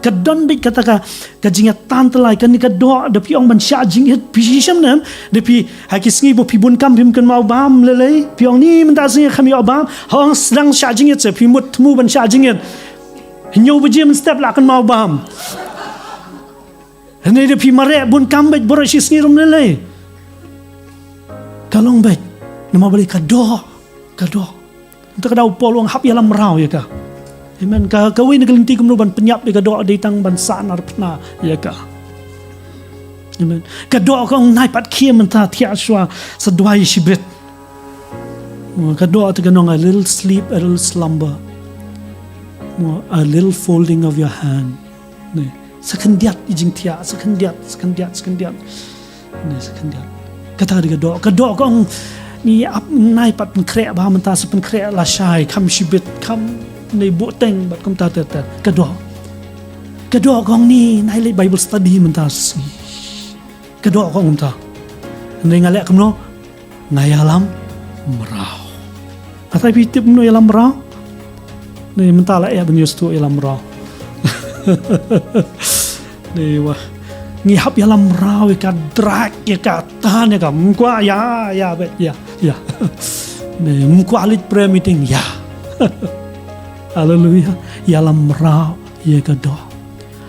kadon bit kata ka jingat tan telai kan ni ka do da pi ong ban sha jingat pisham nam da pi hakis ngi bo pi bun kam pim kan mau bam lele pi ong ni man ta sing khami obam hong sedang sha jingat se pi mut mu ban sha jingat nyu bejim step la kan mau bam ni da pi mare bun kam bet boro sis ngi rum lele kalong bet nama balik ka do untuk ka daw polong hap Ïalam Mraw ya ka. Amen. Kawin na galinti kumno ban penyap di kadoa ditang bansa narpna ya ka. Amen. Kadoa kong naipat kia menta tiaswa sa dwai shibrit. Kadoa taganong a little sleep, a little slumber. A little folding of your hand. Sakandiat ijing tia, sakandiat. Kata di kadoa kong ni naipat pengkrek bah menta sa pengkrek lasai kam shibrit kamในบุเต็งบัดคำตาแต่กระดอกของนี่ในเลยไบเบิลสตัดดี้มันตาสิกระดอกของมันตาในงานแรกคำโน้ในÏalam Mrawอะไรพี่ติบโน้Ïalam Mrawนี่มันตาละเอบนยูสตูÏalam Mrawนี่วะงี้ฮับÏalam Mrawอีกาดรักอีกาตาเนี่ยกับมึงกว่ายาเบ็ดยานี่มึงกว่าลิดเปรมิติงยาHaleluya, Ïalam Mraw ye ka do.